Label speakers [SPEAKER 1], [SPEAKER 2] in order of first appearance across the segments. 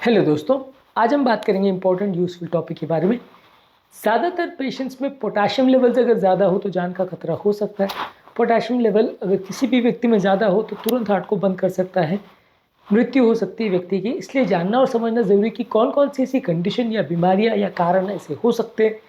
[SPEAKER 1] Hello दोस्तों, आज हम बात करेंगे इंपॉर्टेंट यूजफुल टॉपिक के बारे में। ज़्यादातर पेशेंट्स में पोटेशियम लेवल्स अगर ज़्यादा हो तो जान का खतरा हो सकता है। पोटेशियम लेवल अगर किसी भी व्यक्ति में ज़्यादा हो तो तुरंत हार्ट को बंद कर सकता है, मृत्यु हो सकती है व्यक्ति की। इसलिए जानना और समझना ज़रूरी कि कौन कौन सी ऐसी कंडीशन या बीमारियाँ या कारण ऐसे हो सकते हैं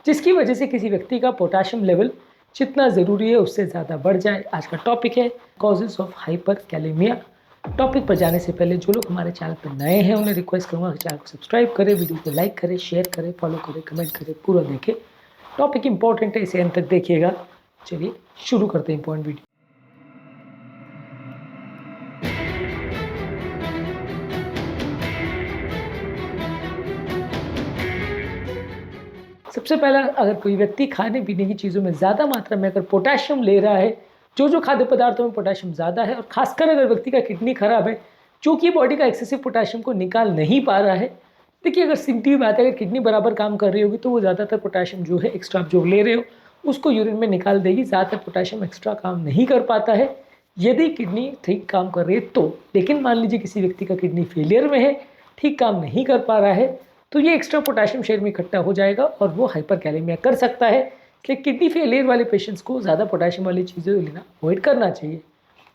[SPEAKER 1] जिसकी वजह से किसी व्यक्ति का पोटेशियम लेवल जितना ज़रूरी है उससे ज़्यादा बढ़ जाए। आज का टॉपिक है causes of hyper kalaemia. Topic पर जाने से पहले जो लोग हमारे चैनल पर नए हैं उन्हें रिक्वेस्ट करूंगा कि चैनल को सब्सक्राइब करें, वीडियो को लाइक करें, शेयर करें, फॉलो करें, कमेंट करें, पूरा देखें। टॉपिक इंपॉर्टेंट है, इसे अंत तक देखिएगा। चलिए शुरू करते हैं इंपॉर्टेंट वीडियो। सबसे पहला, अगर कोई व्यक्ति खाने पीने की चीज़ों में ज़्यादा मात्रा में अगर पोटेशियम ले रहा है, जो खाद्य पदार्थों में पोटेशियम ज़्यादा है, और खासकर अगर व्यक्ति का किडनी खराब है चूँकि बॉडी का एक्सेसिव पोटेशियम को निकाल नहीं पा रहा है। देखिए, अगर सीधी बात है, अगर किडनी बराबर काम कर रही होगी तो वो ज़्यादातर पोटेशियम जो है एक्स्ट्रा आप जो ले रहे हो उसको यूरिन में निकाल देगी। ज़्यादातर पोटेशियम एक्स्ट्रा काम नहीं कर पाता है यदि किडनी ठीक काम कर रही है तो। लेकिन मान लीजिए किसी व्यक्ति का किडनी फेलियर में है, ठीक काम नहीं कर पा रहा है, तो ये एक्स्ट्रा पोटेशियम शरीर में इकट्ठा हो जाएगा और वो हाइपर कैलेमिया कर सकता है। इसलिए किडनी फेलियर वाले पेशेंट्स को ज़्यादा पोटेशियम वाली चीज़ें लेना अवॉइड करना चाहिए।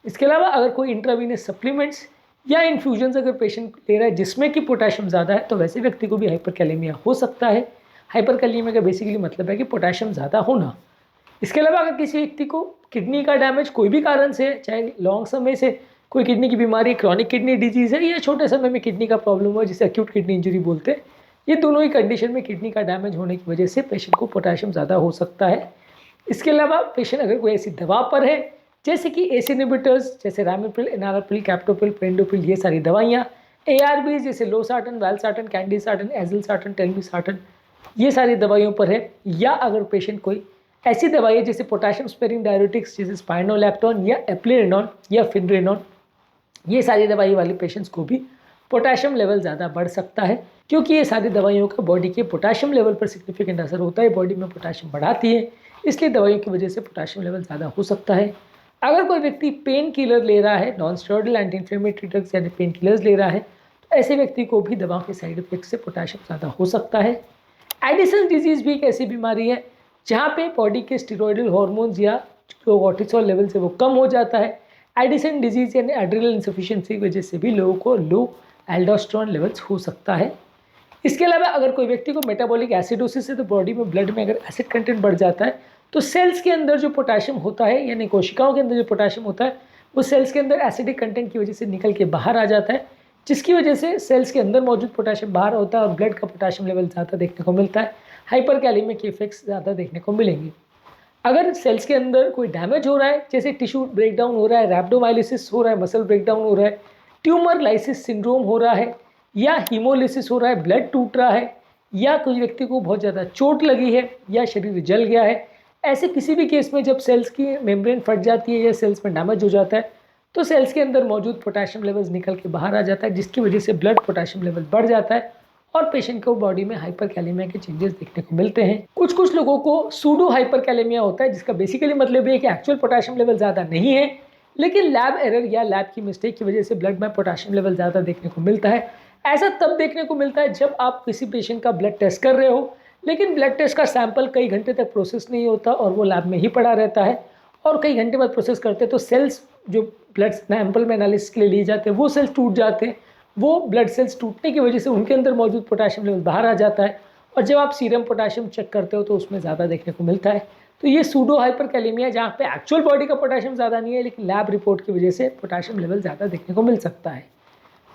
[SPEAKER 1] इसके अलावा अगर कोई इंट्रावीनस सप्लीमेंट्स या इन्फ्यूजन्स अगर पेशेंट ले रहा है जिसमें कि पोटेशियम ज़्यादा है तो वैसे व्यक्ति को भी हाइपर कैलेमिया हो सकता है। हाइपर कैलेमिया का बेसिकली मतलब है कि पोटेशियम ज़्यादा होना। इसके अलावा अगर किसी व्यक्ति को किडनी का डैमेज कोई भी कारण से, चाहे लॉन्ग समय से कोई किडनी की बीमारी, क्रॉनिक किडनी डिजीज़ है, या छोटे समय में किडनी का प्रॉब्लम हो जिसे एक्यूट किडनी इंजरी बोलते हैं, ये दोनों ही कंडीशन में किडनी का डैमेज होने की वजह से पेशेंट को पोटेशियम ज़्यादा हो सकता है। इसके अलावा पेशेंट अगर कोई ऐसी दवा पर है जैसे कि एस इनहिबिटर्स जैसे रामिप्रिल, एनालाप्रिल, कैप्टोप्रिल, प्रेंडोप्रिल, ये सारी दवाइयाँ, ARBs जैसे लोसार्टन, वैल्सार्टन, कैंडिसार्टन, एजिलसार्टन, टेल्मिसार्टन, ये सारी दवाइयों पर है, या अगर पेशेंट कोई ऐसी दवाई है जैसे पोटेशियम स्पेरिंग डायरेटिक्स जैसे स्पाइनोलैक्टोन या एप्लिरेनॉन या फिनरेनॉन, ये सारी दवाई वाले पेशेंट्स को भी पोटेशियम लेवल ज़्यादा बढ़ सकता है क्योंकि ये सारी दवाइयों का बॉडी के पोटेशियम लेवल पर सिग्निफिकेंट असर होता है, बॉडी में पोटेशियम बढ़ाती है, इसलिए दवाइयों की वजह से पोटेशियम लेवल ज़्यादा हो सकता है। अगर कोई व्यक्ति पेन किलर ले रहा है, non steroidal anti inflammatory drugs यानी पेन किलर्स ले रहा है, तो ऐसे व्यक्ति को भी दवाओं के साइड इफेक्ट से पोटेशियम ज़्यादा हो सकता है। एडिसन डिजीज़ भी एक ऐसी बीमारी है जहाँ पे बॉडी के स्टेरॉइडल हार्मोन्स या जो कॉर्टिसोल लेवल से वो कम हो जाता है। एडिसन डिजीज़ यानी एड्रिनल इंसफिशिएंसी की वजह से भी लोगों को लो एल्डोस्टेरोन लेवल्स हो सकता है। इसके अलावा अगर कोई व्यक्ति को मेटाबॉलिक एसिडोसिस है तो बॉडी में, ब्लड में अगर एसिड कंटेंट बढ़ जाता है तो सेल्स के अंदर जो पोटेशियम होता है यानी कोशिकाओं के अंदर जो पोटेशियम होता है वो सेल्स के अंदर एसिडिक कंटेंट की वजह से निकल के बाहर आ जाता है, जिसकी वजह से सेल्स के अंदर मौजूद पोटेशियम बाहर होता है और ब्लड का पोटेशियम लेवल ज़्यादा देखने को मिलता है। हाइपर कैलेमिया के इफेक्ट्स ज़्यादा देखने को मिलेंगे। अगर सेल्स के अंदर कोई डैमेज हो रहा है, जैसे टिश्यू ब्रेकडाउन हो रहा है, रैप्डोमाइलिसिस हो रहा है, मसल ब्रेकडाउन हो रहा है, ट्यूमर लाइसिस सिंड्रोम हो रहा है, या हीमोलिसिस हो रहा है, ब्लड टूट रहा है, या कोई व्यक्ति को बहुत ज़्यादा चोट लगी है या शरीर जल गया है, ऐसे किसी भी केस में जब सेल्स की मेम्ब्रेन फट जाती है या सेल्स में डैमेज हो जाता है तो सेल्स के अंदर मौजूद पोटेशियम लेवल्स निकल के बाहर आ जाता है, जिसकी वजह से ब्लड पोटेशियम लेवल बढ़ जाता है और पेशेंट को बॉडी में हाइपर कैलेमिया के चेंजेस देखने को मिलते हैं। कुछ लोगों को सूडो हाइपर कैलेमिया होता है, जिसका बेसिकली मतलब है कि एक्चुअल पोटेशियम लेवल ज़्यादा नहीं है लेकिन लैब एरर या लैब की मिस्टेक की वजह से ब्लड में पोटेशियम लेवल ज़्यादा देखने को मिलता है। ऐसा तब देखने को मिलता है जब आप किसी पेशेंट का ब्लड टेस्ट कर रहे हो लेकिन ब्लड टेस्ट का सैंपल कई घंटे तक प्रोसेस नहीं होता और वो लैब में ही पड़ा रहता है, और कई घंटे बाद प्रोसेस करते हैं तो सेल्स जो ब्लड सैंपल में एनालिसिस के लिए लिए जाते हैं वो सेल्स टूट जाते हैं। वो ब्लड सेल्स टूटने की वजह से उनके अंदर मौजूद पोटेशियम लेवल बाहर आ जाता है और जब आप सीरम पोटेशियम चेक करते हो तो उसमें ज़्यादा देखने को मिलता है। तो ये सूडो हाइपर कैलेमिया है जहाँ पे एक्चुअल बॉडी का पोटेशियम ज़्यादा नहीं है लेकिन लैब रिपोर्ट की वजह से पोटेशियम लेवल ज़्यादा देखने को मिल सकता है।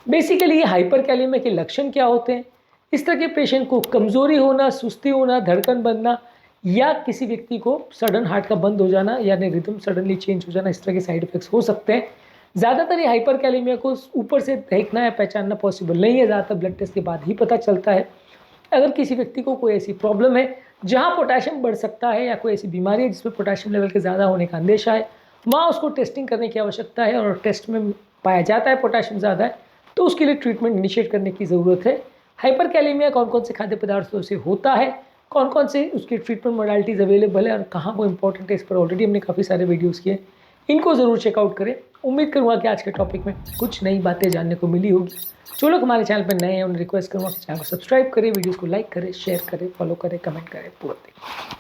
[SPEAKER 1] बेसिकली ये हाइपर कैलेमिया के लक्षण क्या होते हैं? इस तरह के पेशेंट को कमज़ोरी होना, सुस्ती होना, धड़कन बनना, या किसी व्यक्ति को सडन हार्ट का बंद हो जाना यानी रिदम सडनली चेंज हो जाना, इस तरह के साइड इफेक्ट्स हो सकते हैं। ज़्यादातर ये हाइपर कैलेमिया को ऊपर से देखना या पहचानना पॉसिबल नहीं है, ज़्यादातर ब्लड टेस्ट के बाद ही पता चलता है। अगर किसी व्यक्ति को कोई ऐसी प्रॉब्लम है जहाँ पोटेशियम बढ़ सकता है या कोई ऐसी बीमारी है जिसमें पोटेशियम लेवल के ज़्यादा होने का अंदेशा है, वहाँ उसको टेस्टिंग करने की आवश्यकता है और टेस्ट में पाया जाता है पोटेशियम ज़्यादा है तो उसके लिए ट्रीटमेंट इनिशिएट करने की ज़रूरत है। हाइपर कैलेमिया कौन कौन से खाद्य पदार्थों से होता है, कौन कौन से उसकी ट्रीटमेंट मोडालिटीज़ अवेलेबल है और कहाँ वो इंपॉर्टेंट है, इस पर ऑलरेडी हमने काफ़ी सारे वीडियोज़ किए, इनको ज़रूर चेकआउट करें। उम्मीद करूँगा कि आज के टॉपिक में कुछ नई बातें जानने को मिली होगी। जो लोग हमारे चैनल पर नए हैं उन्हें रिक्वेस्ट करूँगा कि चैनल को सब्सक्राइब करें, वीडियोज़ को लाइक करें, शेयर करें, फॉलो करें, कमेंट करें, पूरा देखें।